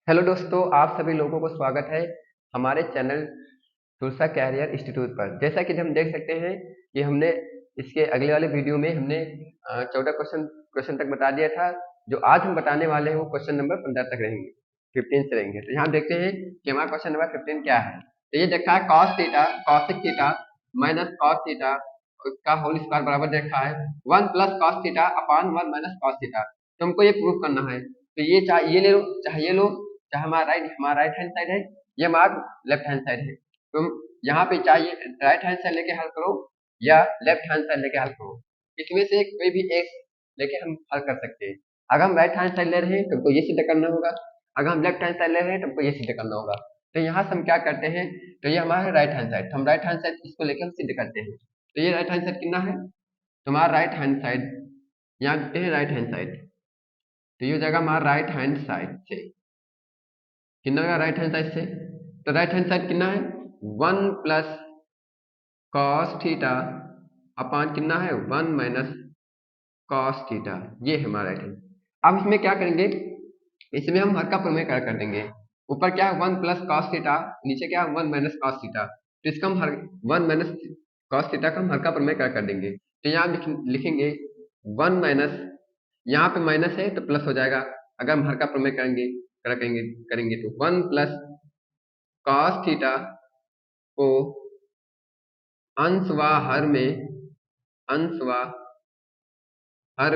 Hello दोस्तों, आप सभी लोगों को स्वागत है हमारे चैनल तुलसा कैरियर इंस्टीट्यूट पर। जैसा कि हम देख सकते हैं कि हमने इसके अगले वाले वीडियो में हमने 14 क्वेश्चन तक बता दिया था। जो आज हम बताने वाले हैं वो क्वेश्चन नंबर 15 तक रहेंगे, 15 से रहेंगे। तो यहाँ देखते हैं कि हमारा क्वेश्चन नंबर 15 क्या है। तो ये देखा है cos theta cosec theta minus cos theta का होल स्क्वायर बराबर देखा है 1 plus cos theta upon 1 minus cos theta. तो हमको ये प्रूव करना है। तो ये चाहे ये ले लो चाहे ये लो, चाहे हमारा राइट हैंड साइड है, ये हमारा लेफ्ट हैंड साइड है। तुम यहाँ पे चाहिए राइट हैंड साइड लेके हल करो या लेफ्ट हैंड साइड लेके हल करो, इसमें से कोई भी एक लेके हम हल कर सकते हैं। अगर हम राइट हैंड साइड ले रहे हैं तो हमको ये सिद्ध करना होगा, अगर हम लेफ्ट हैंड साइड ले रहे हैं तो हमको ये सिद्ध करना होगा। तो यहाँ से हम क्या करते हैं, तो ये हमारा राइट हैंड साइड, तो हम राइट हैंड साइड इसको लेके हम सिद्ध करते हैं। तो ये राइट हैंड साइड कितना है, तुम्हारा राइट हैंड साइड, यहाँ लिखते हैं राइट हैंड साइड। तो ये हो जाएगा हमारा राइट हैंड साइड से कितना होगा, राइट हैंड साइड से। तो राइट हैंड साइड कितना है 1 प्लस कॉस थीटा अपान कितना है 1 माइनस कॉस थीटा। ये है हमारा राइट हैंड। अब इसमें क्या करेंगे, इसमें हम हर का प्रमेय कर देंगे। ऊपर क्या है 1 प्लस कॉस थीटा, नीचे क्या है 1 माइनस कॉस थीटा। तो इसका हम हर 1 माइनस कॉस थीटा का हम हर का प्रमेय कर देंगे। तो यहाँ लिखेंगे 1 माइनस, यहाँ पे माइनस है तो प्लस हो जाएगा। अगर हम हर का प्रमेय करेंगे तो 1 प्लस कॉस थीटा को अंश व हर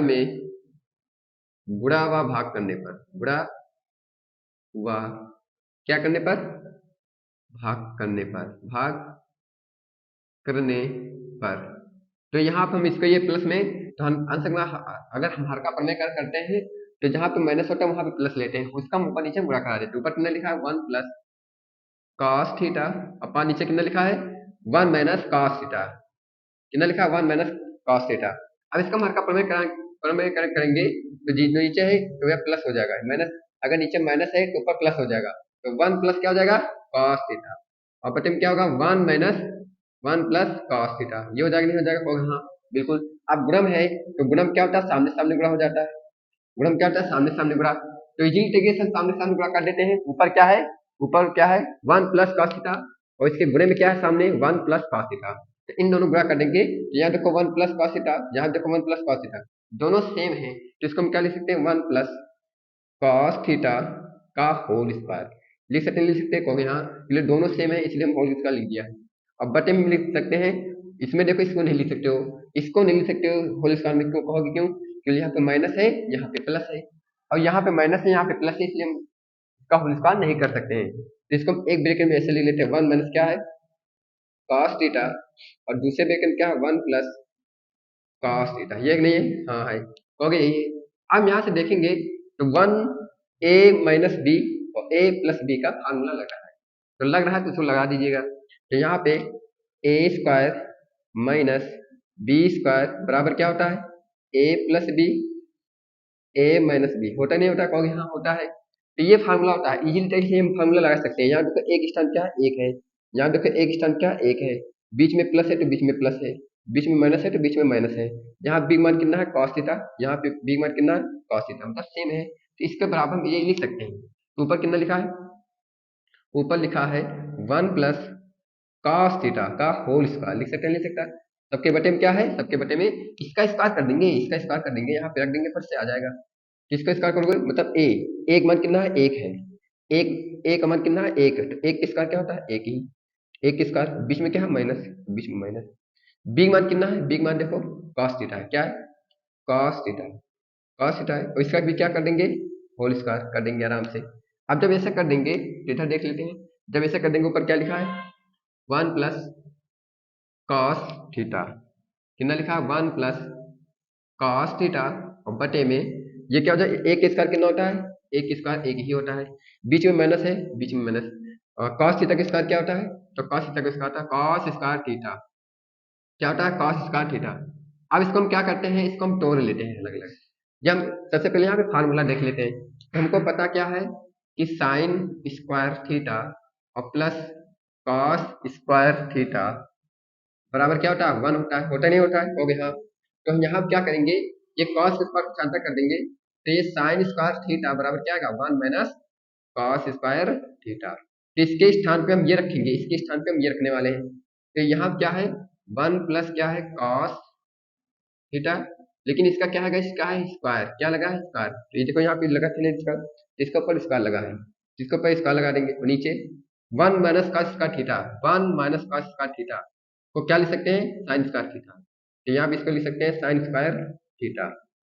में गुणा व भाग करने पर, गुणा व क्या करने पर, भाग करने पर। तो यहाँ पर हम इसको ये प्लस में, तो हम अंश में अगर हम हर का प्रमेय करते हैं तो जहाँ पे माइनस होता है वहां पे प्लस लेते हैं, उसका हम ऊपर नीचे गुणा करा देते हैं। ऊपर कितना लिखा है 1 प्लस कॉस थीटा अपॉन नीचे कितना लिखा है 1 माइनस कॉस थीटा, कितना लिखा है 1 माइनस कॉस थीटा। अब इसका हम हर का करेंगे तो जो नीचे है तो यह प्लस हो जाएगा, माइनस अगर नीचे माइनस है तो ऊपर प्लस हो जाएगा। तो 1 प्लस क्या हो जाएगा कॉस थीटा, और बटे में क्या होगा 1 माइनस 1 प्लस कॉस थीटा। ये हो जाएगा नहीं हो जाएगा, हाँ बिल्कुल। अब गुणम है तो गुणम क्या होता है, सामने सामने गुणा हो जाता है। गुणम क्या होता है, सामने सामने गुणा। तो इजी इंटीग्रेशन सामने सामने गुणा कर देते हैं। ऊपर क्या है 1 प्लस कॉस थीटा और इसके गुणे में क्या है सामने 1 प्लस कॉस थीटा। तो इन दोनों गुणा कर देंगे तो यहाँ देखो 1 प्लस कॉस थीटा, यहाँ देखो 1 प्लस कॉस थीटा, दोनों सेम है। तो इसको हम क्या लिख सकते हैं 1 प्लस कॉस थीटा का होल स्क्वायर लिख सकते हैं कहोगे हाँ, इसलिए दोनों सेम है इसलिए हम होल स्क्वायर लिख दिया। अब बटे में लिख सकते हैं, इसमें देखो इसको नहीं लिख सकते हो, इसको नहीं लिख सकते हो होल स्क्वायर में, क्यों कहोगे, क्यों, क्योंकि यहाँ पे माइनस है यहाँ पे प्लस है, और यहाँ पे माइनस है यहाँ पे प्लस है, इसलिए हम इसका होल स्क्वायर नहीं कर सकते हैं। तो इसको हम एक ब्रैकेट में ऐसे ले लेते हैं 1 माइनस क्या है कॉस थीटा और दूसरे ब्रैकेट में क्या है 1 प्लस कॉस थीटा। ये नहीं है, हाँ है, कहोगे यही है। अब यहाँ से देखेंगे तो 1 ए माइनस बी और ए प्लस बी का फार्मूला लगा है, तो लग रहा है तो इसको लगा दीजिएगा। तो यहाँ पे ए स्क्वायर माइनस बी स्क्वायर बराबर क्या होता है ए प्लस बी, ए माइनस बी होता नहीं होता, कहोगे हाँ होता है। तो ये फार्मूला होता है, इजीली तरीके से हम फार्मूला लगा सकते हैं। यहाँ देखो एक स्थान क्या है एक है, यहाँ देखो एक स्थान क्या है एक है, बीच में प्लस है तो बीच में प्लस है, बीच में माइनस है तो बीच में माइनस है। यहाँ बिग मान कितना है कॉस थीटा, यहाँ पे बिग मान कितना है कॉस थीटा, मतलब सेम है। तो इसके बराबर हम ये लिख सकते हैं। तो ऊपर कितना लिखा है, ऊपर लिखा है 1 प्लस कॉस थीटा का होल स्क्वायर, लिख सकते हैं, लिख सकता है। सबके बटे में क्या है, सबके बटे में इसका स्क्वायर कर देंगे, इसका स्क्वायर कर देंगे, यहाँ पे रख देंगे, फट से आ जाएगा। किसका स्क्वायर करोगे, मतलब ए, एक मान कितना है एक है, एक ए का मान कितना है एक है, तो एक का स्क्वायर क्या होता है एक ही, एक का स्क्वायर बीच में क्या है माइनस, बीच में माइनस। बिग मान कितना है, बिग मान देखो कॉस थीटा है, क्या है कॉस थीटा, कॉस थीटा है, और इसका भी क्या कर देंगे होल स्क्वायर कर देंगे आराम से। अब जब ऐसा कर देंगे तो इधर देख लेते हैं, जब ऐसा कर देंगे ऊपर क्या लिखा है 1 प्लस कॉस थीटा, कितना लिखा है 1 प्लस कॉस थीटा और बटे में ये क्या हो जाए एक स्क्वायर कितना होता है, एक स्क्वायर एक ही होता है, बीच में माइनस है बीच में माइनस, और कॉस थीटा का स्क्वायर क्या होता है, तो कॉस थीटा का स्क्वायर होता है कॉस स्क्वायर थीटा, क्या होता है कॉस स्क्वायर थीटा। अब इसको हम क्या करते हैं, इसको हम तोड़ लेते हैं अलग अलग। जब हम सबसे पहले यहाँ पे फार्मूला देख लेते हैं, तो हमको पता क्या है कि साइन स्क्वायर थीटा और प्लस कॉस स्क्वायर थीटा बराबर क्या होता है 1 होता है, होता नहीं होता है, हो गया हाँ। तो हम यहाँ क्या करेंगे, ये cos के स्क्वायर को शांता कर देंगे, तो ये sin स्क्वायर थीटा बराबर क्या आएगा 1 माइनस कॉस स्क्वायर थीटा। तो इसके स्थान पे हम ये रखेंगे, इसके स्थान पे हम ये रखने वाले हैं। तो यहाँ क्या है, 1 प्लस क्या है, कॉस थीटा, लेकिन इसका क्या है, इसका है स्क्वायर, क्या लगा है, स्क्वायर। तो ये देखो यहाँ पे लगा था इसका, इसके ऊपर स्क्वायर लगा है, जिसके ऊपर स्क्वायर लगा देंगे तो नीचे 1 minus cos square theta, 1 minus cos square theta को क्या लिख सकते हैं, साइन स्क्वायर थीटा। तो यहाँ पे इसको लिख सकते हैं साइन स्क्वायर थीटा।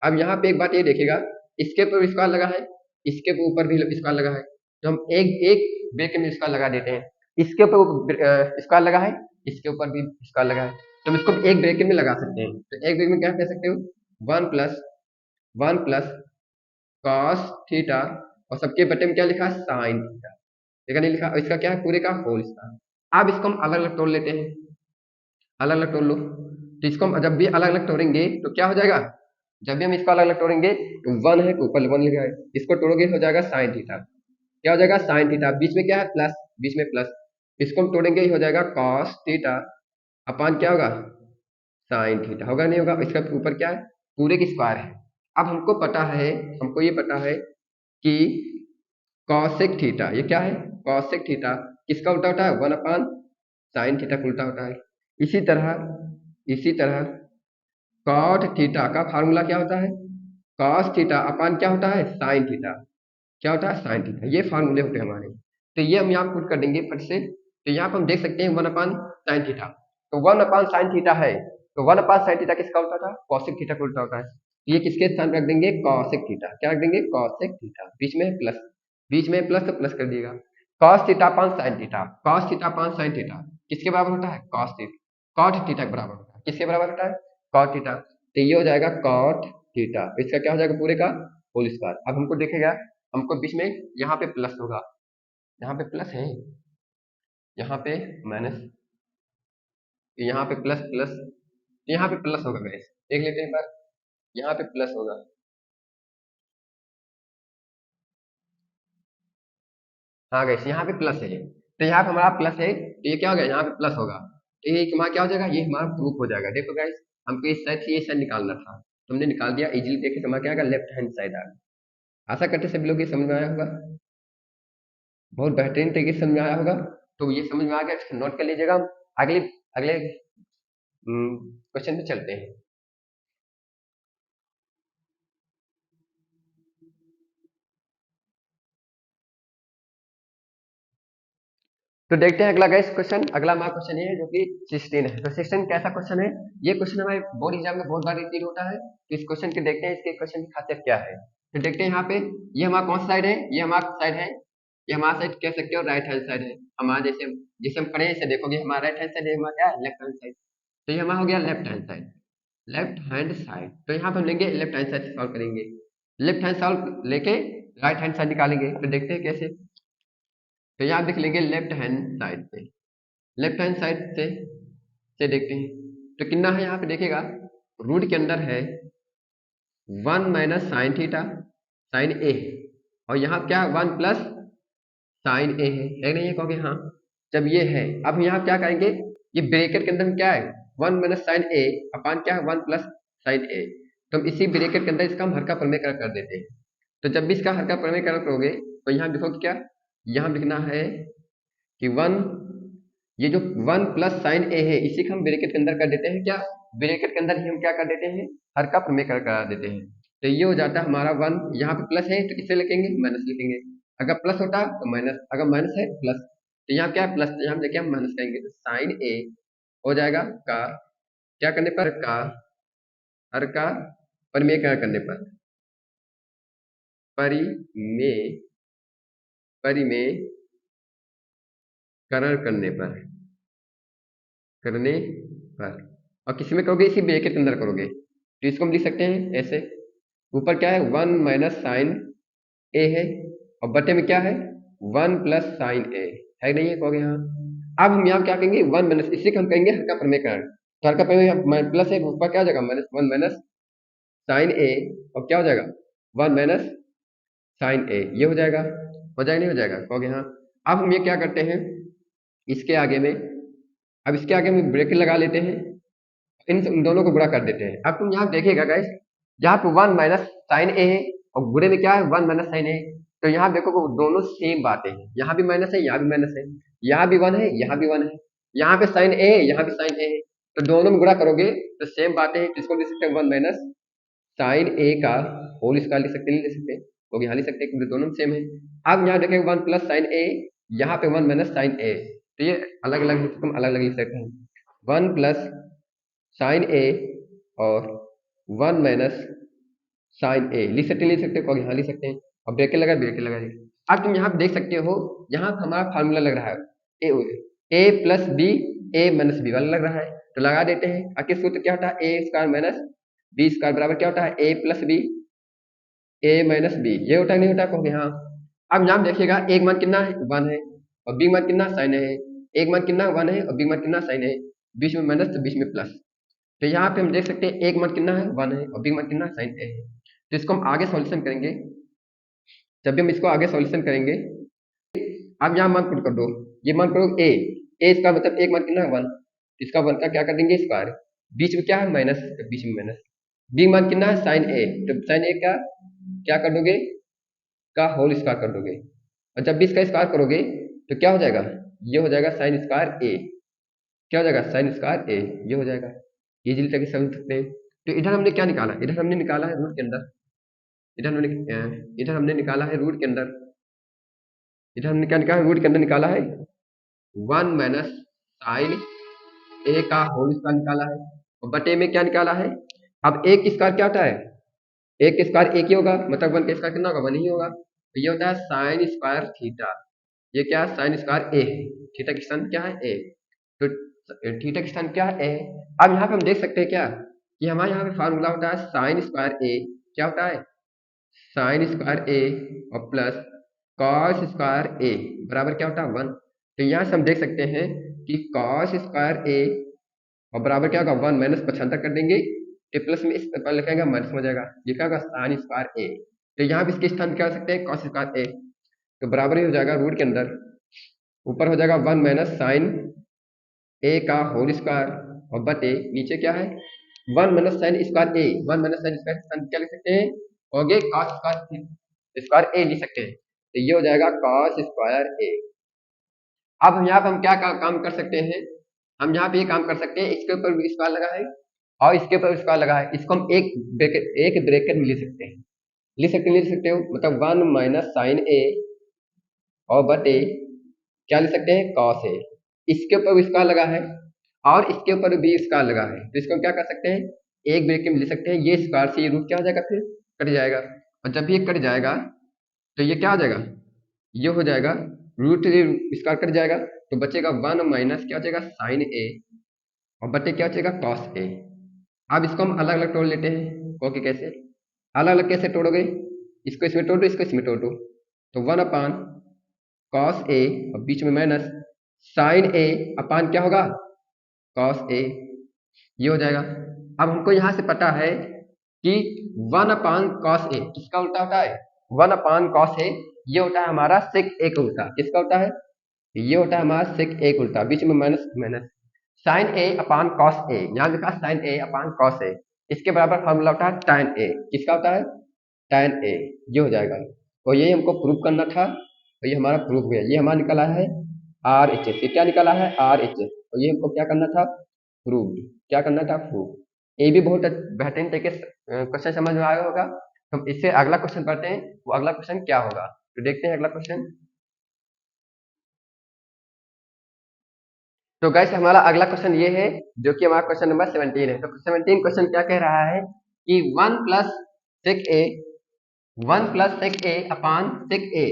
अब यहाँ पे एक बात ये देखेगा, इसके ऊपर स्क्वायर लगा है, इसके ऊपर भी स्क्वायर लगा है, तो हम एक एक ब्रैकेट में स्क्वायर लगा देते हैं। इसके ऊपर स्क्वायर लगा है, इसके ऊपर भी स्क्वायर लगा है, तो हम इसको एक ब्रैकेट में लगा सकते हैं। तो एक ब्रैकेट में क्या कह सकते हो, 1 प्लस कॉस थीटा, और सबके बटे में क्या लिखा है, साइन थीटा, देखा नहीं लिखा, इसका क्या है, पूरे का होल स्क्वायर। अब इसको हम अलग अलग तोड़ लेते हैं, अलग अलग तोड़ लो। तो इसको हम जब भी अलग अलग तोड़ेंगे तो क्या हो जाएगा, जब भी हम इसको अलग अलग तोड़ेंगे तो 1 है तो ऊपर 1 लिखा है, इसको तोड़ोगे हो जाएगा साइन थीटा, क्या हो जाएगा, साइन थीटा, बीच में क्या है, प्लस, बीच में प्लस, इसको हम तोड़ेंगे हो जाएगा कॉस थीटा अपान क्या होगा, साइन थीटा, होगा नहीं होगा, इसका ऊपर क्या है, पूरे की स्क्वायर है। अब हमको पता है, हमको ये पता है कि कॉसेक थीटा, ये क्या है, कॉसेक थीटा किसका उल्टा होता है, 1 अपान साइन थीटा का उल्टा होता है। इसी तरह कॉट थीटा का फार्मूला क्या होता है, कॉस थीटा अपान क्या होता है, साइन थीटा, क्या होता है, साइन थीटा। ये फार्मूले होते हैं हमारे, तो ये हम यहाँ पुट कर देंगे फट से। तो यहाँ पर हम देख सकते हैं 1 अपान साइन थीटा, तो 1 अपान साइन थीटा है, तो 1 अपान साइन थीटा किसका उल्टा था, कॉसेक थीटा का उल्टा होता है। तो ये किसके स्थान पर रख देंगे, कॉसेक थीटा, क्या रख देंगे, कॉसेक थीटा, बीच में प्लस, बीच में प्लस तो प्लस कर दिएगा। Cos theta upon sine theta, cos theta upon sine theta किसके बराबर होता है, कॉस थीटा, कॉट थीटा के बराबर होता है, किसके बराबर होता है, कॉट थीटा। तो ये हो जाएगा कॉट थीटा, इसका क्या हो जाएगा, पूरे का होल स्क्वायर। अब हमको देखेगा, हमको बीच में यहाँ पे प्लस होगा, यहाँ पे प्लस है, यहाँ पे माइनस, यहाँ पे प्लस प्लस, यहाँ पे प्लस होगा गैस, देख लेते हैं एक बार, यहाँ पे प्लस होगा, हाँ गैस यहाँ पे प्लस है, तो यहाँ पे हमारा प्लस है, तो ये क्या हो गया, यहाँ पे प्लस होगा, तो ये हमारा क्या हो जाएगा, ये हमारा प्रूफ हो जाएगा। देखो गैस, हमको इस साइड से ये साइड निकालना था, तुमने निकाल दिया इजीली, देखे तो हमारा क्या आएगा, लेफ्ट हैंड साइड आ गया। आशा करते सभी लोग ये समझ में आया होगा, बहुत बेहतरीन तरीके से समझ में आया होगा। तो ये समझ में आ गया, इसको नोट कर लीजिएगा। हम अगले अगले क्वेश्चन पे चलते हैं। तो देखते हैं अगला गैस क्वेश्चन, अगला हमारा क्वेश्चन ये है जो कि 16 है। तो 16 कैसा क्वेश्चन है, ये क्वेश्चन हमारे बोर्ड एग्जाम में बहुत बार रिपीट होता है, तो इस क्वेश्चन के देखते हैं, इसके क्वेश्चन की खासियत क्या है। तो देखते हैं यहाँ पे, ये हमारा कौन सा साइड है, ये हमारा साइड है, ये हमारा साइड कह सकते हो राइट हैंड साइड है, हमारा जैसे जिसे हम खड़े हैं इसे देखोगे हमारा राइट हैंड साइड है, हमारा क्या है, लेफ्ट हैंड साइड। तो ये हमारा हो गया left hand side, left hand side. तो यहाँ पे हम लेंगे लेफ्ट हैंड साइड से सॉल्व करेंगे, लेफ्ट हैंड सॉल्व लेके राइट हैंड साइड निकालेंगे। तो देखते हैं कैसे, तो यहाँ देख लेंगे लेफ्ट हैंड साइड पे, लेफ्ट हैंड साइड से देखते हैं, तो कितना है यहाँ पे देखेगा, रूट के अंदर है 1 माइनस साइन थीटा, साइन ए है, और यहाँ क्या 1 प्लस साइन ए है नहीं है, कहोगे हाँ, जब ये है, अब यहाँ क्या करेंगे, ये ब्रैकेट के अंदर क्या है, 1 माइनस साइन ए अपान क्या है, 1 प्लस साइन ए, तो हम इसी ब्रैकेट के अंदर इसका हम हर का प्रमेय कर देते हैं। तो जब भी इसका हर का प्रमेय करोगे तो यहाँ देखो क्या, यहाँ लिखना है कि 1, ये जो 1 प्लस साइन ए है इसी को हम ब्रैकेट के अंदर कर देते हैं, क्या ब्रैकेट के अंदर ही हम क्या कर देते हैं, हर का प्रमेय करा देते हैं। तो ये हो जाता है हमारा 1, यहाँ पे प्लस है तो किसे लिखेंगे, माइनस लिखेंगे, अगर प्लस होता तो माइनस, अगर माइनस है प्लस, तो यहाँ क्या है प्लस, तो यहाँ लेके हम माइनस करेंगे, तो साइन ए हो जाएगा का, क्या करने पर, का हर का परिमेय करने पर, परिमेय परिमेय करण करने पर, और किसी में करोगे, इसी ब्रैकेट के अंदर करोगे, तो इसको हम लिख सकते हैं ऐसे, ऊपर क्या है 1 माइनस साइन ए है, और बटे में क्या है 1 प्लस साइन ए है नहीं है, कहोगे हाँ। अब हम यहाँ क्या कहेंगे, 1 माइनस, इसी को हम कहेंगे हर का प्रमेयकरण, तो हर का प्रमेय प्लस है, ऊपर क्या हो जाएगा माइनस 1 माइनस साइन ए, और क्या हो जाएगा 1 माइनस साइन ए, ये हो जाएगा, नहीं हो जाएगा, कहोगे हाँ। अब हम ये क्या करते हैं, इसके आगे में, अब इसके आगे में ब्रैकेट लगा लेते हैं, इन दोनों को गुणा कर देते हैं। अब तुम यहाँ देखेगा गाइस, यहाँ पे 1 माइनस साइन ए है, और गुणे में क्या है 1 माइनस साइन ए, तो यहाँ देखो वो दोनों सेम बातें हैं, यहाँ भी माइनस है, यहाँ भी माइनस है, यहाँ भी वन है, यहाँ भी वन है, यहाँ पे साइन ए है, यहाँ भी साइन ए है, तो दोनों में गुणा करोगे तो सेम बातें हैं, किसको लिख सकते हैं, वन माइनस साइन ए का होल स्क्वायर लिख सकते हैं, नहीं लिख सकते, तो यहाँ लिख सकते हैं क्योंकि दोनों सेम है। अब यहाँ देखेंगे वन प्लस साइन ए, यहाँ पे वन माइनस साइन ए, तो ये अलग अलग अलग अलग लिख सकते हैं, वन प्लस साइन ए और वन माइनस साइन ए लिख सकते हो, यहाँ लिख सकते हैं, और ब्रेकेट लगा दी। अब तुम यहाँ पे देख सकते हो, यहाँ पे हमारा फार्मूला लग रहा है ए प्लस बी ए माइनस बी वाला लग रहा है, तो लगा देते हैं। आखिर सूत्र क्या होता है, A square minus B square बराबर क्या होता है, ए प्लस बी ए माइनस बी, ये होता है नहीं होता, कहोगे हाँ। अब यहाँ देखिएगा एक मान कितना है, वन है, और बी मान कितना साइन है, एक मान कितना वन है और बी मान कितना साइन है, बीच में माइनस तो बीच में प्लस, तो यहाँ पे हम देख सकते हैं एक मान कितना है, वन है, और बी मान कितना साइन ए है। तो इसको हम आगे सॉल्यूशन करेंगे, जब भी हम इसको आगे सॉल्यूशन करेंगे, अब यहाँ मान पुट कर दो, ये मान करो ए, इसका मतलब एक मान कितना है, वन, इसका वन का क्या कर देंगे स्क्वायर, बीच में क्या है माइनस, तो बीच में माइनस, बी मान कितना है साइन ए, तो साइन ए का क्या कर दोगे, का होल स्क्वायर कर दोगे, और जब भी इसका स्क्वायर करोगे तो क्या हो जाएगा, ये हो जाएगा साइन स्क्वायर ए, क्या हो जाएगा साइन स्क्वायर ए, ये हो जाएगा, इजीली तक समझ सकते हैं। तो इधर हमने क्या निकाला, इधर हमने निकाला है रूट के अंदर, इधर हमने निकाला है रूट के अंदर, इधर हमने क्या निकाला, रूट के अंदर निकाला है वन माइनस साइन ए का होल स्क्वायर निकाला है, और बटे में क्या निकाला है, अब एक स्क्वायर क्या होता है, एक स्क्वायर एक ही होगा, मतलब वन का स्क्वायर कितना होगा, वन ही होगा, तो ये होता है साइन स्क्वायर थीटा, ये क्या है साइन स्क्वायर ए है, थीटा की स्थान क्या है ए, तो थीटा की स्थान क्या है ए। अब यहाँ पे हम देख सकते हैं क्या, कि हमारे यहाँ पे फार्मूला होता है साइन स्क्वायर ए, क्या होता है साइन स्क्वायर ए और प्लस कॉस स्क्वायर ए बराबर क्या होता है वन, तो यहाँ से हम देख सकते हैं कि कॉस स्क्वायर ए और बराबर क्या होगा वन, माइनस पक्षांतर कर देंगे, ए प्लस में इस पर लिखेगा माइनस हो जाएगा, ये क्या होगा साइन स्क्वायर ए, तो यहाँ पे इसके स्थान क्या हो सकते हैं कॉस स्क्वायर ए, तो बराबर ही हो जाएगा रूट के अंदर, ऊपर हो जाएगा वन माइनस साइन ए का होल स्क्वायर और बटे नीचे क्या है वन माइनस साइन स्क्वायर ए, वन माइनस साइन स्क्वायर क्या लिख सकते हैं, हो गए कॉस स्क्वायर ए लिख सकते हैं, तो ये हो जाएगा कॉस स्क्वायर ए। अब हम यहाँ पे हम क्या काम कर सकते हैं, हम यहाँ पे ये काम कर सकते हैं, इसके ऊपर भी स्क्वायर लगा है और इसके ऊपर स्क्वायर लगा है, इसको हम एक ब्रैकेट में लिख सकते हैं, लिख सकते हो, मतलब वन माइनस साइन ए और बटे क्या लिख सकते हैं कॉस ए, इसके ऊपर भी स्क्वायर लगा है और इसके ऊपर भी स्क्वायर लगा है, तो इसको हम क्या कर सकते हैं एक ब्रैकेट में लिख सकते हैं, ये स्क्वायर से ये रूट क्या हो जाएगा फिर कट जाएगा, और जब ये कट जाएगा तो ये क्या हो जाएगा, ये हो जाएगा रूट स्क्वायर कट जाएगा, तो बचेगा वन माइनस क्या हो जाएगा साइन ए और बटे क्या हो जाएगा कॉस ए। अब इसको हम अलग अलग तोड़ लेते हैं, ओके कैसे अलग अलग कैसे तोड़ोगे, इसको इसमें तोड़ दो, इसको इसमें तोड़ दो, तो वन अपान कॉस ए और बीच में माइनस साइन ए अपान क्या होगा कॉस ए, ये हो जाएगा। अब हमको यहाँ से पता है कि वन अपान कॉस ए किसका उल्टा होता है, वन अपान कॉस ए ये होता है हमारा सेक ए का उल्टा, किसका होता है, ये होता है हमारा सेक ए का उल्टा, बीच में minus minus sine A upon cos A, यहाँ लिखा sign A upon cos A, इसके बराबर फॉर्मूला होता है tan ए, किसका होता है tan ए, ये हो जाएगा, तो यही हमको प्रूव करना था, तो ये हमारा प्रूफ हो गया, ये हमारा निकला है आर एच एस, ये क्या निकला है आर एच एस, तो ये हमको क्या करना था प्रूव, क्या करना था प्रूव, ये भी बहुत बेहतरीन तरीके से क्वेश्चन समझ में आया होगा। तो इससे अगला क्वेश्चन पढ़ते हैं, वो अगला क्वेश्चन क्या होगा, तो देखते हैं अगला क्वेश्चन। तो गाइस हमारा अगला क्वेश्चन ये है, जो कि हमारा क्वेश्चन नंबर 17 है। तो 17 क्वेश्चन क्या कह रहा है कि one plus sec A upon sec A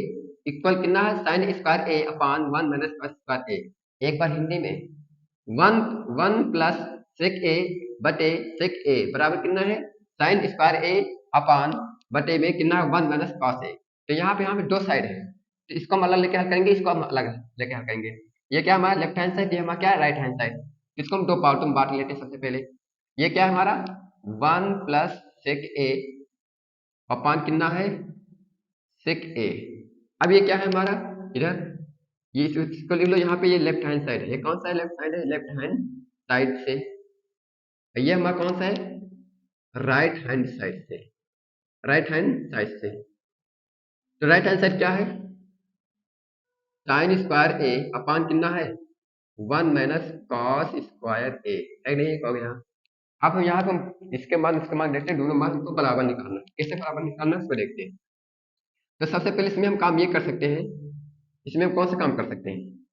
equal कितना है sine square A upon one minus cos square A. एक बार हिंदी में, one one plus sec A बटे सेक ए बराबर कितना है साइन स्क्वायर ए अपान बटे में कितना है वन माइनस कॉस ए। तो यहाँ पे दो साइड है, तो इसको हम अलग लेके हल करेंगे, इसको हम अलग लेके हल करेंगे। ये क्या हमारा लेफ्ट हैंड साइड, ये हमारा क्या है राइट हैंड साइड, इसको हम दो पार्ट में बांट लेते हैं। सबसे पहले ये क्या है हमारा वन प्लस सेक ए अपान कितना है सेक ए। अब ये क्या है हमारा इधर, ये इसको लिख लो, यहाँ पे ये लेफ्ट हैंड साइड है, ये कौन सा है लेफ्ट साइड है, लेफ्ट हैंड साइड से, ये हमारा कौन सा है राइट हैंड साइड से, राइट हैंड साइड से। तो राइट हैंड साइड क्या है, साइन स्क्वायर ए अपान कितना है 1 माइनस कॉस स्क्वायर ए, है नहीं कहोगे यहाँ। अब हम यहाँ पर इसके मान इसके मान देखते हैं, दोनों मान हमको बराबर निकालना है। कैसे बराबर निकालना है उसको देखते हैं। तो सबसे पहले इसमें हम काम ये कर सकते हैं, इसमें हम कौन सा काम कर सकते हैं,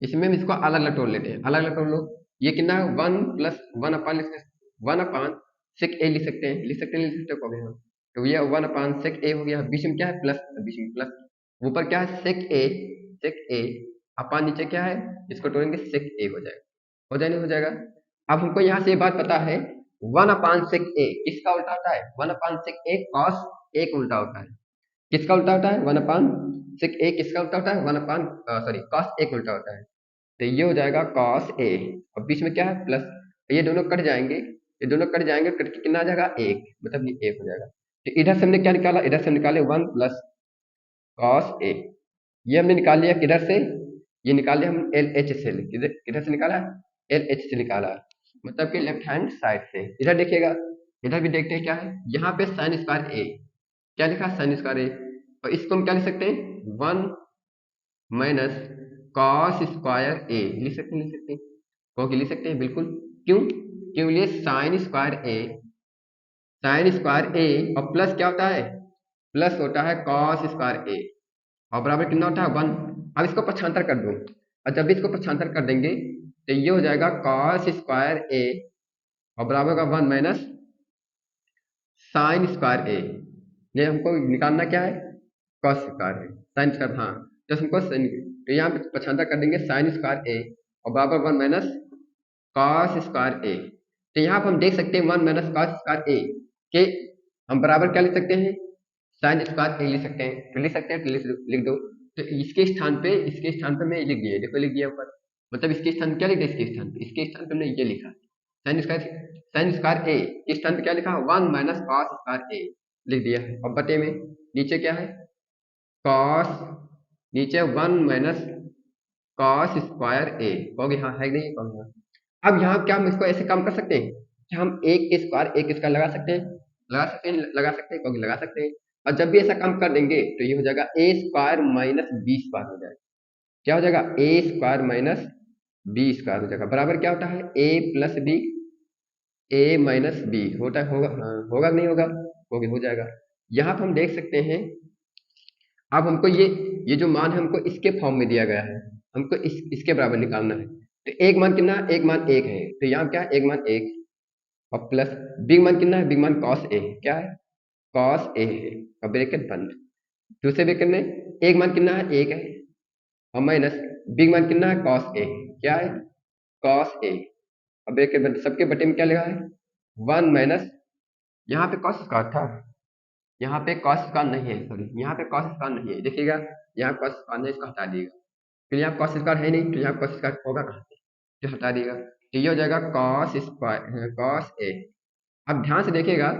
इसमें हम इसको अलग अलग तोड़ लेते हैं, अलग अलग तोड़ लो। ये कितना है 1 प्लस 1 अपान 1 अपान 6 ए लिख सकते हैं, लिख सकते हैं, लिख सकते हो कहोगे हाँ। तो ये 1 अपान 6 ए हो गया, बीच में क्या है प्लस, बीच में प्लस, ऊपर क्या है 6 ए अपान नीचे क्या है, इसको तोड़ेंगे 6 ए हो जाएगा, हो जाए नहीं हो जाएगा। अब हमको यहाँ से ये बात पता है 1 अपान 6 ए किसका उल्टा होता है, 1 अपान 6 ए कॉस ए का उल्टा होता है, किसका उल्टा होता है 1 अपान 6 ए किसका उल्टा होता है 1 अपान कॉस ए का उल्टा होता है। तो ये हो जाएगा कॉस ए, और बीच में क्या है प्लस, ये दोनों कट जाएंगे, ये दोनों कट जाएंगे, कट के कितना आ जाएगा एक, मतलब ये एक हो जाएगा। तो इधर से हमने क्या निकाला, इधर से निकाले 1 प्लस कॉस ए, ये हमने निकाल लिया किधर से, ये निकाल लिया हम एल एच से, किधर किधर से निकाला, एल एच से निकाला, मतलब कि लेफ्ट हैंड साइड से। इधर देखिएगा, इधर भी देखते हैं क्या है, यहाँ पे साइन स्क्वायर ए, क्या लिखा साइन स्क्वायर ए, और इसको हम क्या लिख सकते हैं 1 माइनस कॉस स्क्वायर ए, लिख सकते हैं, लिख सकते हैं, कहो कि लिख सकते हैं बिल्कुल। क्यों, क्यों लिए साइन स्क्वायर ए, साइन स्क्वायर ए और प्लस क्या होता है, प्लस होता है कॉस स्क्वायर ए, और बराबर कितना होता है 1। अब इसको पक्षांतर कर दो, और जब भी इसको पक्षांतर कर देंगे तो ये हो जाएगा कॉस स्क्वायर ए और बराबर का 1 माइनस साइन स्क्वायर ए, ये हमको निकालना क्या है कॉस स्क्वायर है, साइन स्क्वायर हाँ, तो हमको तो यहाँ पे पक्षांतर कर देंगे साइन स्क्वायर ए और बराबर 1 माइनस कॉस स्क्वायर ए। तो यहाँ पर हम देख सकते हैं 1 माइनस कॉस स्क्वायर ए के हम बराबर क्या लिख सकते हैं साइन स्क्वायर ए लिख सकते हैं, तो लिख सकते हैं, तो लिख दो। तो इसके स्थान पे मैं लिख दिया, देखो लिख दिया ऊपर, मतलब इसके स्थान पे क्या लिखा, इसके स्थान पे हमने ये लिखा साइन स्क्वायर ए के स्थान पे क्या लिखा 1 माइनस कॉस स्क्वायर ए लिख दिया है, और बटे में नीचे क्या है कॉस, नीचे 1 माइनस कॉस स्क्वायर ए, कहोगे हाँ है कि नहीं कहोगे हाँ। अब यहाँ क्या हम इसको ऐसे काम कर सकते हैं कि हम एक स्क्वायर लगा सकते हैं, लगा सकते हैं, लगा सकते हैं, कहोगे लगा सकते हैं। और जब भी ऐसा काम कर देंगे तो ये हो जाएगा ए स्क्वायर माइनस बी स्क्वायर हो जाएगा, क्या हो जाएगा ए स्क्वायर माइनस बी स्क्वायर हो जाएगा, बराबर क्या होता है ए प्लस बी, ए माइनस बी होता है, होगा हाँ, होगा कि नहीं होगा, हो जाएगा। यहाँ पर हम देख सकते हैं, अब हमको ये जो मान है हमको इसके फॉर्म में दिया गया है, हमको इसके बराबर निकालना है। तो एक मान कितना, एक मान एक है, तो यहाँ क्या है एक मान एक, और प्लस बिग मान कितना है, बिग मान कॉस ए, क्या है कॉस ए है, और ब्रैकेट बंद। दूसरे ब्रैकेट में एक मान कितना है एक है, और माइनस बिग मान कितना है कॉस ए, क्या है कॉस ए, और ब्रैकेट बंद। सबके बटे में क्या लगा है 1 माइनस, यहाँ पे कॉस स्क्वायर था, यहाँ पे कॉस स्क्वायर नहीं है, सॉरी यहाँ पे कॉस स्क्वायर नहीं है, देखिएगा यहाँ कॉस स्क्वायर नहीं, इसको हटा दिएगा, फिर यहाँ कॉस स्क्वायर है नहीं, तो यहाँ कॉस स्क्वायर होगा कहाँ से, तो हटा दिएगा, तो ये हो जाएगा कॉस स्क्वायर कॉस ए। अब ध्यान से देखिएगा,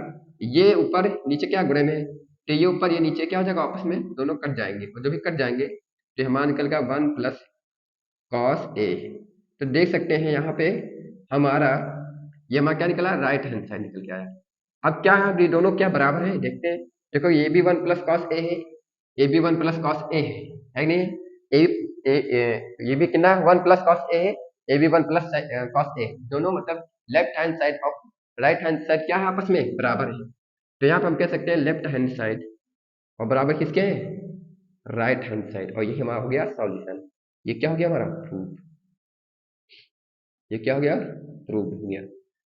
ये ऊपर नीचे क्या गुणे में है, तो ये ऊपर ये नीचे क्या हो जाएगा आपस में दोनों कट जाएंगे, और जो भी कट जाएंगे तो हमारा निकल गया 1 प्लस कॉस ए। तो देख सकते हैं यहाँ पे हमारा ये हमारा क्या निकला राइट हैंड साइड निकल के आया। अब क्या है, ये दोनों क्या बराबर है देखते हैं, देखो ये भी 1 प्लस कॉस ए है, ये भी 1 प्लस कॉस ए है कि नहीं, ये भी कितना 1 प्लस कॉस ए है, ये भी 1 प्लस कॉस ए, दोनों मतलब लेफ्ट हैंड साइड और राइट हैंड साइड क्या है आपस में बराबर है। तो यहाँ पर हम कह सकते हैं लेफ्ट हैंड साइड और बराबर किसके हैं राइट हैंड साइड, और ये हमारा हो गया सॉल्यूशन। ये क्या हो गया हमारा प्रूफ, ये क्या हो गया प्रूफ हो गया।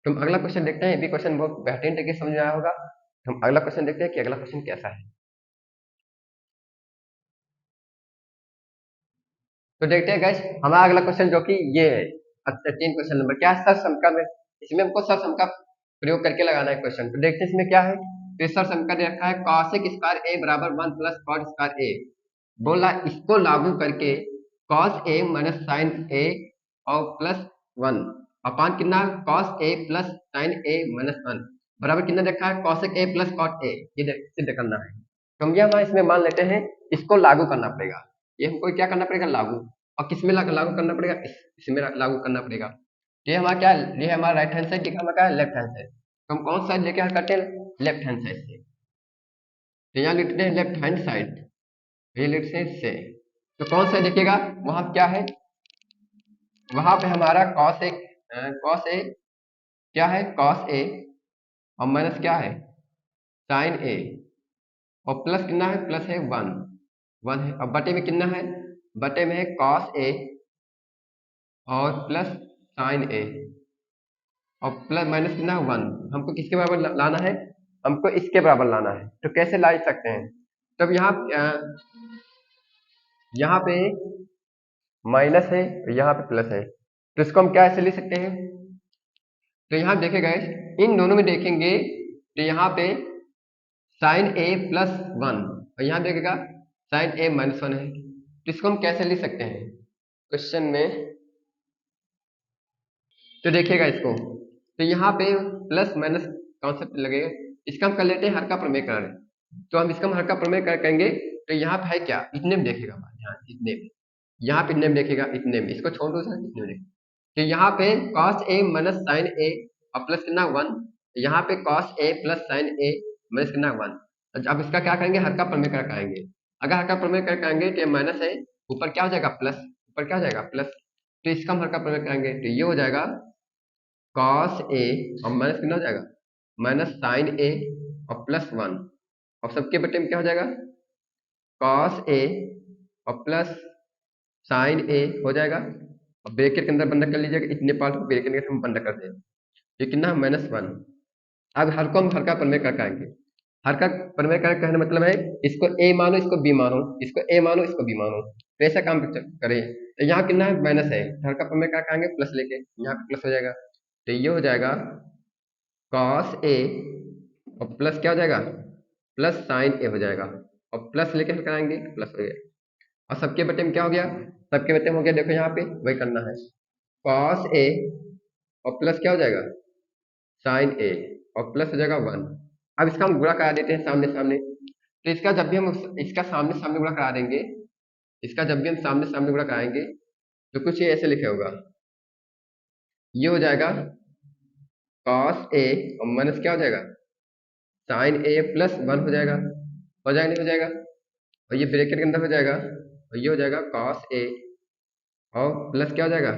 तो हम अगला क्वेश्चन देखते हैं, ये भी क्वेश्चन बहुत बेहतरीन तरीके से समझ में आया होगा। तो हम अगला क्वेश्चन देखते हैं कि अगला क्वेश्चन कैसा है। तो देखते हैं गाइस हमारा अगला क्वेश्चन जो कि ये है, अच्छा 3 क्वेश्चन नंबर क्या है सरसम में, इसमें हमको सरसम का प्रयोग करके लगाना है क्वेश्चन। तो देखते हैं इसमें क्या है, तो सरसम का दे रखा है कॉसेक स्क्वायर ए बराबर 1 प्लस कॉट स्क्वायर ए, बोला इसको लागू करके cos A minus sine A और प्लस 1 अपान कितना cos A plus sine A minus 1 बराबर कितना देखा है cosec A plus cot A, ये सिद्ध करना है। तो हम यहाँ इसमें मान लेते हैं इसको लागू करना पड़ेगा, ये हमको क्या करना पड़ेगा लागू, और किस में लागू करना पड़ेगा इसमें लागू करना पड़ेगा। ये हमारा क्या है, ये हमारा राइट हैंड साइड, दिखा हमारा क्या है लेफ्ट हैंड साइड, तो हम कौन सा साइड लेके करते हैं लेफ्ट हैंड साइड से। तो यहाँ लिखते हैं लेफ्ट हैंड साइड, ये लिखते हैं से। तो कौन सा देखिएगा वहां क्या है, वहां पे हमारा कॉस ए, कॉस ए क्या है, कॉस ए और माइनस क्या है, साइन ए, और प्लस कितना है, प्लस है वन, वन है। अब बटे में कितना है, बटे में है कॉस ए और प्लस साइन ए, और प्लस माइनस कितना है वन। हमको किसके बराबर लाना है, हमको इसके बराबर लाना है। तो कैसे ला सकते हैं, तब यहाँ पे माइनस है और यहाँ पे प्लस है, तो इसको हम क्या ऐसे लिख सकते हैं। तो यहाँ देखेगा इन दोनों में देखेंगे तो यहाँ पे साइन ए प्लस वन और यहाँ देखेगा साइन ए माइनस वन है, तो इसको हम कैसे लिख सकते हैं क्वेश्चन में। तो देखिएगा इसको, तो यहाँ पे प्लस माइनस कॉन्सेप्ट लगेगा, इसका हम कर लेते हैं हर का प्रमेय कर, तो हम इसका हर का प्रमेय करेंगे। तो यहाँ पे है क्या, इतने में देखेगा, ध्यान इतने में, यहाँ पे इतने में देखेगा, इतने में, इसको छोड़ दो सर, इतने में देखेगा। तो यहाँ पे cos a minus sine A और प्लस कितना वन, यहाँ पे cos a plus sine A minus कितना वन। अब इसका क्या करेंगे, हर का प्रमेय कराएंगे। अगर हर का प्रमेय कराएंगे तो माइनस है, ऊपर क्या हो जाएगा प्लस, ऊपर क्या हो जाएगा प्लस, तो इसका हम हर का प्रमेय कराएंगे तो ये हो जाएगा cos a और माइनस कितना हो जाएगा, माइनस साइन ए और प्लस वन, और सबके बटे में क्या हो जाएगा cos a और प्लस साइन ए हो जाएगा, और ब्रैकेट के अंदर बंद कर लीजिएगा, इतने पार्ट को ब्रैकेट के अंदर हम बंद कर दें, ये कितना माइनस वन। अब हर को हम हर का प्रमेय कर आएंगे, हर का प्रमेय कर कहने मतलब है इसको a मानो, इसको b मानो, इसको a मानो, इसको b मानो, तो ऐसा काम करें। तो यहाँ कितना है माइनस है, हर का प्रमेय कर आएंगे प्लस लेके, यहाँ पे प्लस हो जाएगा, तो ये हो जाएगा cos a और प्लस क्या हो जाएगा, प्लस साइन ए हो जाएगा, और प्लस लेके हल कराएंगे प्लस हो गया, और सबके बटे में क्या हो गया, सबके बटे में हो गया, देखो यहाँ पे वही करना है, cos a और प्लस क्या हो जाएगा साइन ए और प्लस हो जाएगा वन। अब इसका हम गुणा करा देते हैं सामने सामने, तो इसका जब भी हम इसका सामने सामने गुणा करा देंगे, इसका जब भी हम सामने सामने गुणा कराएंगे तो कुछ ये ऐसे लिखे होगा, ये हो जाएगा cos a और माइनस क्या हो जाएगा साइन ए प्लस वन हो जाएगा, हो जाएगा नहीं हो जाएगा, और ये ब्रैकेट के अंदर हो जाएगा, और ये हो जाएगा cos a और प्लस क्या हो जाएगा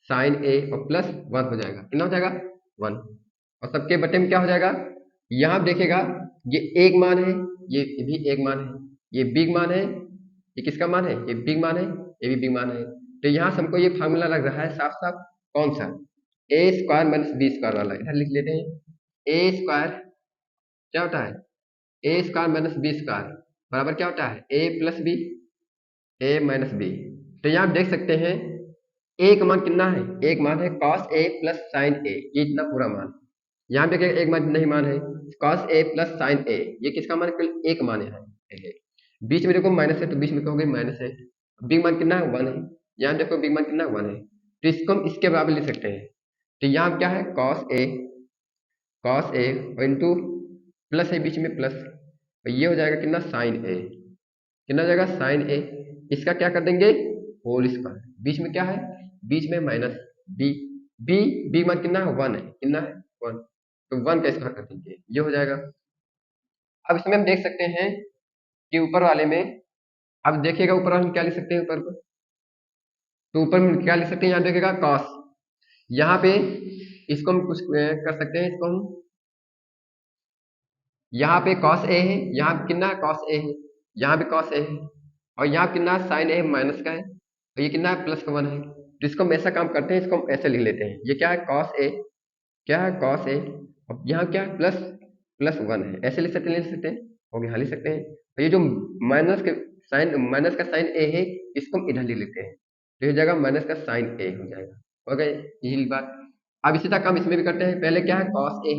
साइन ए और प्लस वन हो जाएगा, कितना हो जाएगा वन, और सबके बटे में क्या हो जाएगा, यहाँ देखेगा ये एक मान है, ये भी एक मान है, ये बिग मान है, ये किसका मान है, ये बिग मान है, ये भी बिग मान है। तो यहाँ से हमको ये फार्मूला लग रहा है साफ साफ, कौन सा, ए स्क्वायर माइनस बी स्क्वायर वाला, इधर लिख लेते हैं। ए स्क्वायर क्या होता है, A square minus B square बराबर क्या होता है ए प्लस बी, ए माइनस बी। तो यहाँ आप देख सकते हैं एक मान कितना है, एक मान है cos a प्लस साइन ए, ये इतना पूरा मान, यहाँ पे एक मान नहीं मान है cos a प्लस साइन ए, ये किसका मान है, केवल एक मान है, बीच में देखो माइनस है तो बीच में कहोगे माइनस है, बिग मान कितना है वन है, यहाँ देखो बिग मान कितना वन है, तो इसको हम इसके बराबर लिख सकते हैं। तो यहाँ क्या है cos a इंटू प्लस है बीच में प्लस, और ये हो जाएगा कितना साइन ए, कितना हो जाएगा साइन ए, इसका क्या कर देंगे होल स्क्वायर, बीच में क्या है, बीच में माइनस बी, बी मान कितना है वन है, कितना है वन, तो वन का स्क्वायर कर देंगे, ये हो जाएगा। अब इसमें हम देख सकते हैं कि ऊपर वाले में, अब देखिएगा ऊपर वाले में क्या लिख सकते हैं, ऊपर को तो ऊपर में क्या लिख सकते हैं, यहाँ देखिएगा कॉस, यहाँ पे इसको हम कुछ कर सकते हैं, इसको हम यहाँ पे cos a है, यहाँ पे कितना cos a है, यहाँ भी cos a है, और यहाँ कितना साइन a माइनस का है, और ये कितना है प्लस का वन है, तो इसको हम ऐसा काम करते हैं, इसको हम ऐसे लिख लेते हैं, ये क्या है cos a, क्या है cos a, और यहाँ क्या है प्लस प्लस वन है, ऐसे लिख सकते हैं, लिख सकते हैं, ओके हाँ लिख सकते हैं। और ये जो माइनस का साइन a है, इसको हम इधर लिख लेते हैं, तो ये जगह माइनस का साइन a हो जाएगा, हो गया यही बात। अब इसी तरह काम इसमें भी करते हैं, पहले क्या है cos a,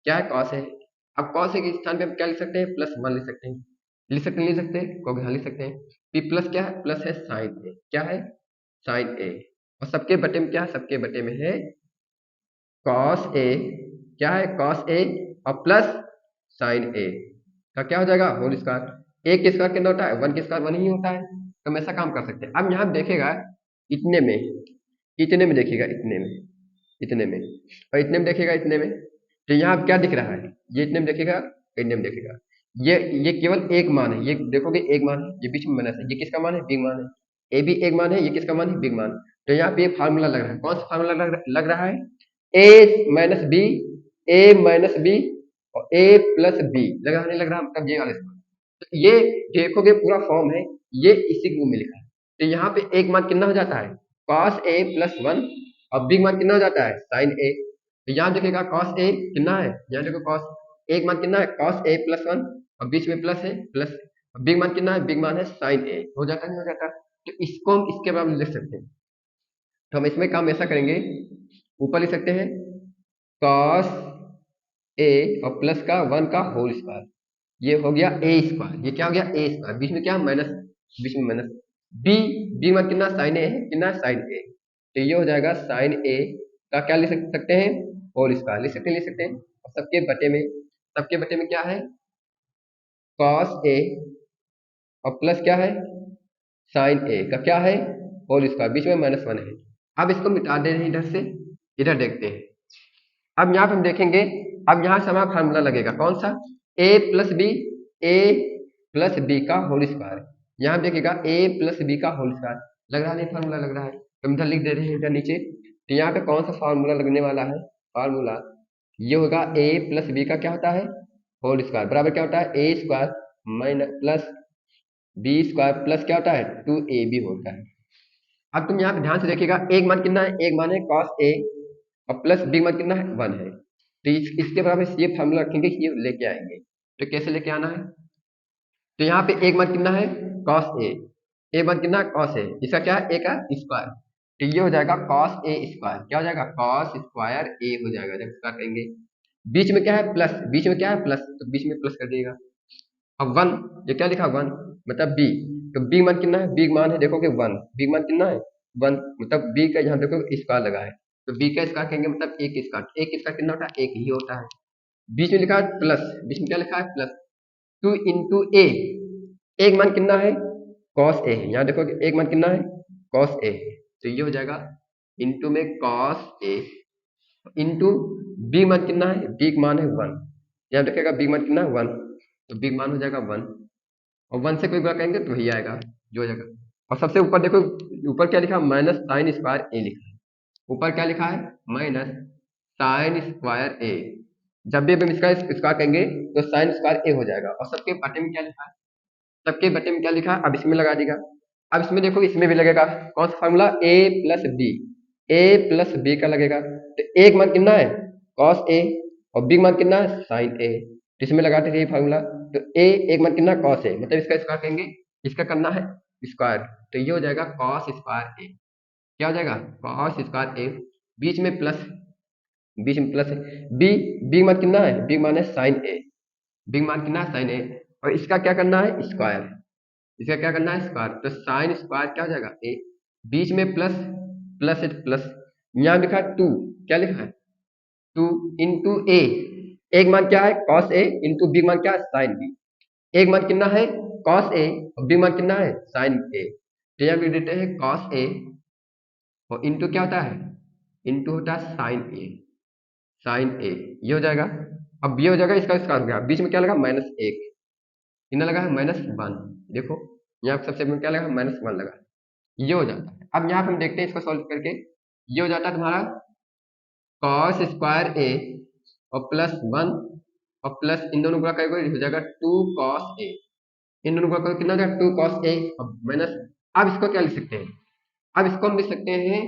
क्या है cos है, अब cos के स्थान पे हम क्या लिख सकते हैं, प्लस वन लिख सकते हैं, लिख सकते हैं, लिख सकते हैं, क्योंकि हाँ लिख सकते हैं, पी प्लस क्या है, प्लस है साइन ए, क्या है साइन ए, और सबके बटे में क्या है, सबके बटे में है cos ए, क्या है cos ए और प्लस साइन ए का क्या हो जाएगा होल स्क्वायर, एक के स्क्वायर कितना होता है, वन के स्क्वायर वन ही होता है, तो हम ऐसा काम कर सकते हैं। अब यहाँ देखेगा इतने में, इतने में देखिएगा, इतने में, इतने में, और इतने में देखिएगा इतने में, तो यहाँ क्या दिख रहा है, ये इतने में देखेगा, इतने में देखेगा, ये केवल एक मान है, ये देखोगे एक मान है, ये बीच में माइनस है, ये किसका मान है, बिग मान है। ए भी एक मान है, ये किसका मान है, बिग मान। तो यहाँ पे ये फार्मूला लग रहा है, कौन सा फार्मूला लग रहा है, ए माइनस बी, ए माइनस बी और ए प्लस बी लग रहा नहीं लग रहा, मतलब ये वाला इसका। तो ये देखोगे पूरा फॉर्म है, ये इसी के में लिखा है। तो यहाँ पे एक मान कितना हो जाता है, कॉस ए प्लस वन, और बिग मान कितना हो जाता है, साइन ए। तो यहाँ देखिएगा कॉस ए कितना है, यहाँ देखो कॉस एक मान कितना है, कॉस ए प्लस वन, और बीच में प्लस है प्लस, बिग मान कितना है, बिग मान है साइन ए। हो जाता नहीं हो जाता। तो इसको हम इसके बराबर लिख सकते हैं। तो हम इसमें काम ऐसा करेंगे, ऊपर लिख सकते हैं कॉस ए और प्लस का वन का होल स्क्वायर, ये हो गया ए स्क्वायर, ये क्या हो गया ए स्क्वायर, बीच में क्या माइनस, बीच में माइनस। बी, बी में कितना साइन ए है, कितना साइन ए। तो ये हो जाएगा साइन ए का क्या लिख सकते हैं, होल स्क्वायर लिख सकते हैं। और सबके बटे में क्या है, कॉस ए और प्लस क्या है, साइन ए का क्या है, होल स्क्वायर, बीच में माइनस वन है। अब इसको मिटा दे रहे हैं इधर से, इधर देखते हैं। अब यहाँ पे हम देखेंगे, अब यहाँ से हमारा फार्मूला लगेगा कौन सा, ए प्लस बी, ए प्लस बी का होल स्क्वायर। यहाँ देखिएगा ए प्लस बी का होल स्क्वायर लग रहा नहीं, फार्मूला लग रहा है, तो हम इधर लिख दे रहे हैं इधर नीचे। तो यहाँ पे कौन सा फार्मूला लगने वाला है, फार्मूला ये होगा ए प्लस बी का क्या होता है, होल स्क्वायर बराबर क्या होता है, A square minus plus B square plus क्या होता है, टू ए बी होता है। अब तुम यहाँ पे ध्यान से देखिएगा, एक मान कितना है, एक मान है कॉस ए और प्लस बी मान कितना है, वन है। तो इसके बराबर ये फार्मूला रखेंगे, ये लेके आएंगे। तो कैसे लेके आना है, तो यहाँ पे एक मान कितना है, कॉस ए मान कितना है, कॉस ए, इसका क्या है, ए का स्क्वायर। तो ये हो जाएगा कॉस ए स्क्वायर, क्या हो जाएगा, कॉस स्क्वायर ए हो जाएगा जब स्क्वायर करेंगे। बीच में क्या है, प्लस, बीच में क्या है, प्लस, तो बीच में प्लस कर दिएगा। अब वन, ये क्या लिखा, वन मतलब बी, तो बी मान कितना है, बी मान है देखोगे वन, बी मान कितना है, वन, मतलब बी का यहाँ देखो स्क्वायर लगा है, तो बी का स्क्वायर कहेंगे मतलब एक स्क्वायर, एक स्क्वायर कितना होता है, एक ही होता है। बीच में लिखा है प्लस, बीच में क्या लिखा है, प्लस टू इंटू ए, एक मान कितना है, कॉस ए है, यहाँ देखो एक मान कितना है, कॉस ए है। तो ये हो जाएगा इंटू में कॉस ए, इंटू बी मान कितना है, बी मान है वन, यहाँ देखिएगा बी मान कितना है, वन, तो बी मान हो जाएगा वन, और वन से कोई गुणा करेंगे तो वही आएगा, जो हो जाएगा। और सबसे ऊपर देखो, ऊपर क्या लिखा, माइनस साइन स्क्वायर ए लिखा है, ऊपर क्या लिखा है, माइनस साइन स्क्वायर ए। जब भी हम इसका स्क्वायर करेंगे तो साइन स्क्वायर ए हो जाएगा। और सबके बटे में क्या लिखा है, सबके बटे में क्या लिखा है, अब इसमें लगा देगा। अब इसमें देखो, इसमें भी लगेगा कौन सा फार्मूला, ए प्लस बी, ए प्लस बी का लगेगा। तो एक मान कितना है, कॉस ए, और बी मान कितना है, साइन ए। तो इसमें लगाते थे ये फार्मूला। तो ए एक मान कितना, कॉस ए, मतलब इसका स्क्वायर करेंगे, इसका करना है स्क्वायर, तो ये हो जाएगा कॉस स्क्वायर ए। क्या हो जाएगा, कॉस स्क्वायर ए, बीच में प्लस, बीच में प्लस है। बी, बी मान कितना है, बी मान है साइन ए, बी मान कितना है, साइन ए, और इसका क्या करना है, स्क्वायर, इसका क्या करना है, स्क्वायर। तो साइन स्क्वायर क्या हो जाएगा, ए, बीच में प्लस, प्लस है प्लस, यहाँ लिखा है टू, क्या लिखा है, टू इंटू ए, एक मान क्या है, कॉस ए, इंटू बी मान क्या है, साइन बी। एक मान कितना है, कॉस ए, और बी मान कितना है, साइन ए। तो यहाँ लिख देते हैं कॉस ए, और इंटू क्या होता है, इंटू होता है साइन ए, साइन ए, ये हो जाएगा। अब ये हो जाएगा, इसका स्क्वायर हो गया, बीच में क्या लगा, माइनस एक, कितना लगा है, माइनस वन। देखो यहाँ पे सबसे क्या लगा, माइनस वन लगा, ये हो जाता है। अब यहाँ पे हम देखते हैं इसको सॉल्व करके, ये हो जाता है तुम्हारा कॉस स्क्वायर ए और प्लस वन, और प्लस इन दोनों गुणा करोगे हो जाएगा टू कॉस ए, इन दोनों गुणा करोगे कितना हो जाएगा, टू कॉस ए, और माइनस। अब इसको क्या लिख सकते हैं, अब इसको हम लिख सकते हैं,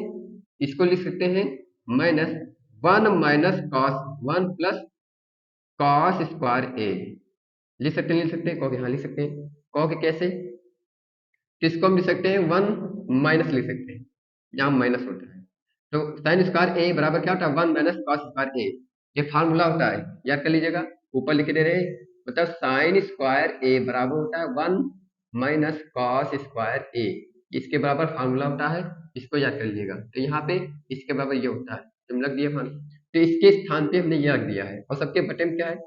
इसको लिख सकते हैं minus one minus cos one plus cos square A. लिख सकते हैं, कहो कि हाँ लिख सकते हैं, कहो कि कैसे, तो इसको हम लिख सकते हैं वन माइनस लिख सकते हैं, यहाँ माइनस होता है। तो साइन स्क्वायर ए बराबर क्या होता है, वन माइनस कॉस स्क्वायर ए, ये फार्मूला होता है, याद कर लीजिएगा, ऊपर लिख दे रहे हैं। मतलब साइन स्क्वायर ए बराबर होता है वन माइनस कॉस स्क्वायर ए, इसके बराबर फार्मूला होता है, इसको याद कर लीजिएगा। तो यहाँ पे इसके बराबर ये होता है, तुम लग दिया फार्मूला, तो इसके स्थान पे हमने ये रख दिया है। और सबके बटे में क्या है,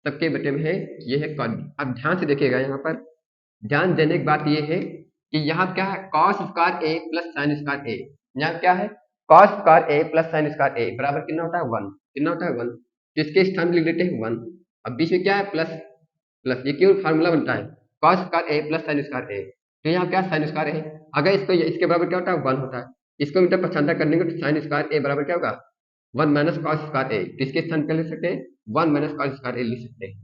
सबके बटे में है ये है कॉस। अब ध्यान से देखिएगा, यहाँ पर ध्यान देने की बात ये है कि यहाँ क्या है, cos square A plus sign square ए, यहाँ क्या है, cos square A plus sign square ए बराबर कितना होता है, वन, कितना होता है, वन। तो इसके स्थान में लिख देते हैं वन। अब बीच में क्या है, प्लस, प्लस, ये क्यों फार्मूला बनता है, cos square A plus sign square A. तो यहाँ क्या साइन स्क्वायर ए, अगर इसको इसके बराबर क्या होता है 1 होता है, इसको मीटर पक्षांतर करने के तो साइन स्क्वायर ए बराबर क्या होगा 1 माइनस कॉस स्क्वायर ए, तो इसके स्थान पे लिख सकते हैं 1 माइनस कॉस स्क्वायर ए लिख सकते हैं।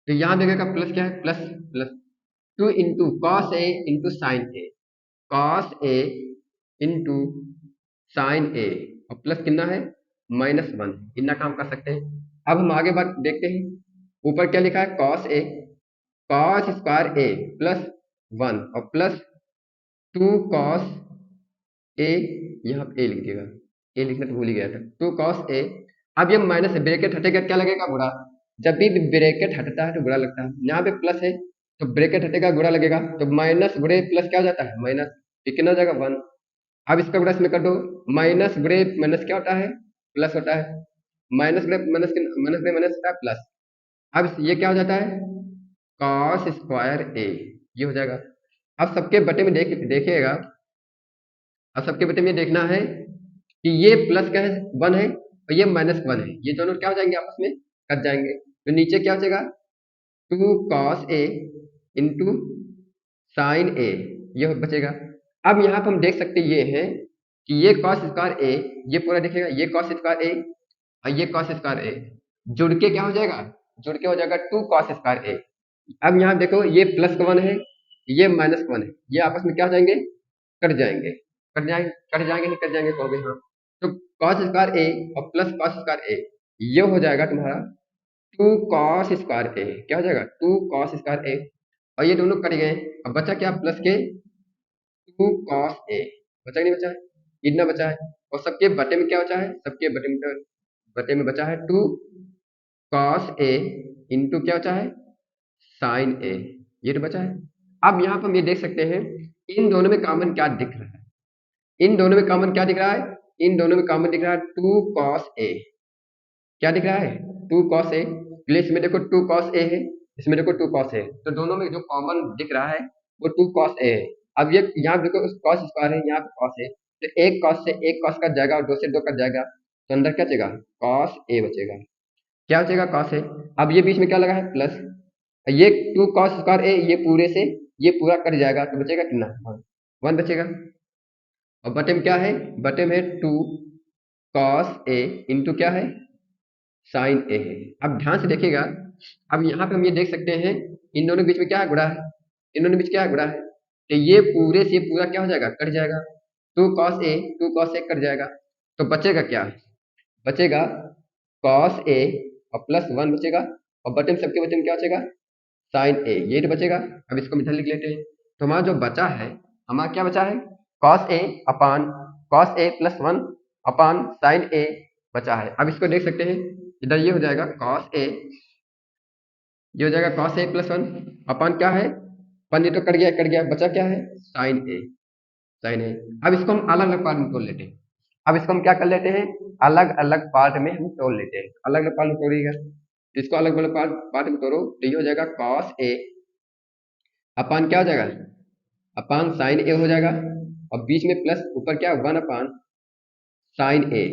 तो यहाँ देखिएगा प्लस क्या है, plus plus 2 into cos A into sine A, cos A into sine A, और प्लस कितना है -1, इतना काम कर सकते हैं। अब हम आगे बात देखते हैं, ऊपर क्या लिखा है cos A, cos square A plus 1 और प्लस 2 कॉस ए, यहाँ पे ए लिख दिएगा, ए लिखना तो भूल ही गया था, 2 कॉस ए। अब ये माइनस है, ब्रैकेट हटेगा क्या लगेगा बुरा, जब भी ब्रैकेट हटता है तो बुरा लगता है, यहाँ पे प्लस है तो ब्रैकेट हटेगा गुणा लगेगा, तो माइनस गुणे प्लस क्या हो जाता है माइनस, ये कितना हो जाएगा 1। अब इसका गुणा इसमें कर दो, माइनस गुणे माइनस क्या होता है प्लस होता है, माइनस गुणे माइनस गुणे माइनस होता है प्लस। अब ये क्या हो जाता है कॉस स्क्वायर ए, ये हो जाएगा। अब सबके बटे में देखिएगा, अब सबके बटे में देखना है कि ये प्लस क्या है 1 है और ये -1 है, ये दोनों क्या हो जाएंगे आपस में कट जाएंगे, तो नीचे क्या हो जाएगा 2 cos a इंटू साइन ए, ये बचेगा। अब यहाँ पर हम देख सकते ये हैं कि ये cos स्क्वायर a, ये पूरा दिखेगा, ये cos स्क्वायर a और ये cos स्क्वायर a जुड़ के क्या हो जाएगा, जुड़ के हो जाएगा 2 cos स्क्वायर a। अब यहाँ देखो ये +1 है, ये -1 है, ये आपस में क्या हो जाएंगे कट जाएंगे, कट जाएंगे नहीं कट जाएंगे कहोगे हाँ, तो cos स्क्वायर a और प्लस cos स्क्वायर a, ये हो जाएगा तुम्हारा 2 cos स्क्वायर a, क्या हो जाएगा 2 cos स्क्वायर a, और ये दोनों कट गए, अब बचा क्या प्लस के 2 cos a, बचा कि नहीं बचा है, इतना बचा है, और सबके बटे में क्या बचा है, सबके बटे में बचा है 2 cos a इंटू क्या बचा है साइन a, ये तो बचा है। अब यहाँ पर हम ये देख सकते हैं इन दोनों में कॉमन क्या दिख रहा है, इन दोनों में कॉमन क्या दिख रहा है, इन दोनों में कॉमन दिख रहा है 2 cos a, क्या दिख रहा है 2 cos a, इसमें देखो 2 cos a है, इसमें देखो 2 cos a है, तो दोनों में जो कॉमन दिख रहा है वो 2 cos a है। अब ये यहाँ देखो cos स्क्वायर है, यहाँ पे cos है, तो एक cos से एक cos कट जाएगा और 2 से 2 कट जाएगा, तो अंदर क्या बचेगा cos a बचेगा, क्या बचेगा cos a। अब ये बीच में क्या लगा है प्लस, ये 2 cos स्क्वायर a, ये पूरे से ये पूरा कट जाएगा तो बचेगा कितना 1 बचेगा, और बटे में क्या है, बटे में 2 cos a इंटू क्या है साइन ए है। अब ध्यान से देखिएगा, अब यहाँ पे हम ये देख सकते हैं इन दोनों के बीच में क्या है गुणा है, इन दोनों के बीच क्या है गुणा है, तो ये पूरे से पूरा क्या हो जाएगा कट जाएगा, 2 cos a कट जाएगा, तो बचेगा क्या, बचेगा cos a और प्लस 1 बचेगा, और बटे में सबके बटे में क्या बचेगा साइन ए, ये तो बचेगा। अब इसको इधर लिख लेते हैं, तो हमारा जो बचा है, हमारा क्या बचा है cos a upon cos a plus 1 upon sign a बचा है। अब इसको देख सकते हैं, इधर ये हो जाएगा cos a, ये हो जाएगा cos a प्लस 1 अपान क्या है 1, ये तो कट गया, बचा क्या है साइन a, साइन a। अब इसको हम अलग अलग पार्ट में तोड़ लेते हैं, अब इसको हम क्या कर लेते हैं अलग अलग पार्ट में हम तोड़ लेते हैं, अलग अलग पार्ट में तोड़िएगा, इसको अलग अलग पार्ट में तोड़ो, तो ये हो जाएगा cos a अपान क्या हो जाएगा अपान साइन ए हो जाएगा, और बीच में प्लस ऊपर क्या 1 अपान साइन ए,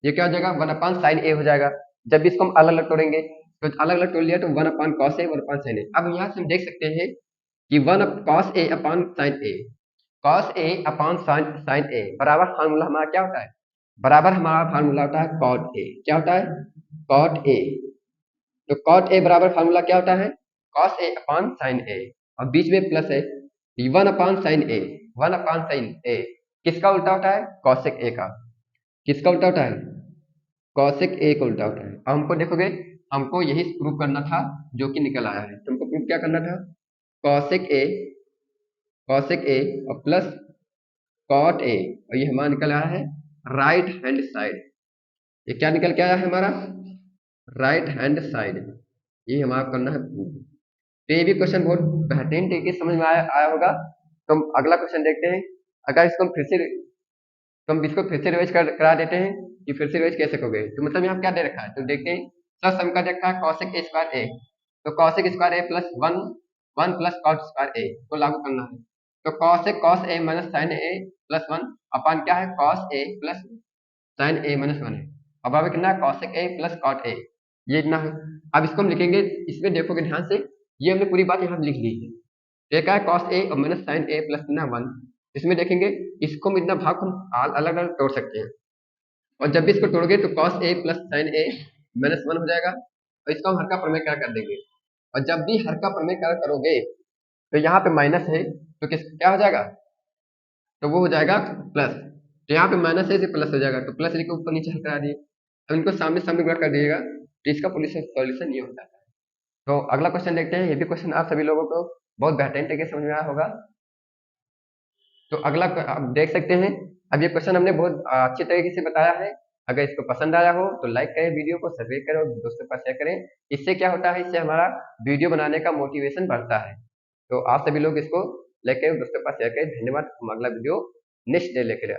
ये क्या हो जाएगा 1 अपान साइन ए हो जाएगा। जब भी इसको हम अलग अलग तोड़ेंगे तो अलग अलग तोड़ लिया तो 1 अपान कॉस ए 1 अपान साइन ए। अब यहाँ से हम देख सकते हैं कि 1 cos A upon sign A, cos A upon sign ए बराबर फार्मूला हमारा क्या होता है, बराबर हमारा फार्मूला होता है कॉट ए, क्या होता है कॉट ए, तो कॉट ए बराबर फार्मूला क्या होता है cos A upon sign A, और बीच में प्लस है 1 अपान साइन ए, 1 अपान साइन ए किसका उल्टा होता है कॉसेक ए का, किसका उल्टा होता है कॉसेक ए का उल्टा होता है। अब हमको देखोगे हमको यही प्रूव करना था जो कि निकल आया है, तुमको प्रूव क्या करना था कॉसेक ए और प्लस कॉट ए, और ये हमारा निकल आया है राइट हैंड साइड, ये क्या निकल के आया है हमारा राइट हैंड साइड, ये हमारा करना है प्रूव। तो ये भी क्वेश्चन बहुत बेहतरीन तरीके से समझ में आया होगा। तो हम अगला क्वेश्चन देखते हैं, अगर इसको हम फिर से तो हम इसको फिर से रिवाइज करा देते हैं कि फिर से रिवाइज कैसे करोगे, तो मतलब यहाँ क्या दे रखा है तो देखते हैं सब सम का दे रखा है कॉसेक ए स्क्वायर ए, तो cosec square A plus 1 plus cos square A को लागू करना है, तो cosec cos A minus sine A plus 1 अपान क्या है cos A plus sine A minus 1 है, अब बराबर कितना है cosec A plus cot A, ये इतना है। अब इसको हम लिखेंगे, इसमें देखोगे ध्यान से ये हमने पूरी बात यहाँ लिख ली है। तो ये क्या है, कॉस ए और माइनस साइन ए प्लस ना 1। इसमें देखेंगे इसको हम इतना भाग हम अलग अलग तोड़ सकते हैं, और जब भी इसको तोड़ोगे तो cos A plus sine A minus 1 हो जाएगा, और इसको हम हर का प्रमेय कार्य कर देंगे। और जब भी हर का प्रमेय कार्य करोगे तो यहाँ पे माइनस है तो किस क्या हो जाएगा, तो वो हो जाएगा प्लस। तो यहाँ पे माइनस है से प्लस हो जाएगा, तो प्लस लिख के ऊपर नीचे हल करा दिए। अब इनको सामने सामने गुणा कर दिएगा तो इसका सॉल्यूशन ये होता है। तो अगला क्वेश्चन देखते हैं। ये भी क्वेश्चन आप सभी लोगों को बहुत बेहतरीन तरीके से समझ में आया होगा। तो अगला आप देख सकते हैं। अब ये क्वेश्चन हमने बहुत अच्छे तरीके से बताया है। अगर इसको पसंद आया हो तो लाइक करें, वीडियो को सब्सक्राइब करें और दोस्तों के पास शेयर करें। इससे क्या होता है, इससे हमारा वीडियो बनाने का मोटिवेशन बढ़ता है। तो आप सभी लोग इसको लाइक करें, दोस्तों के पास शेयर करें। धन्यवाद। हम अगला वीडियो नेक्स्ट डे लेकर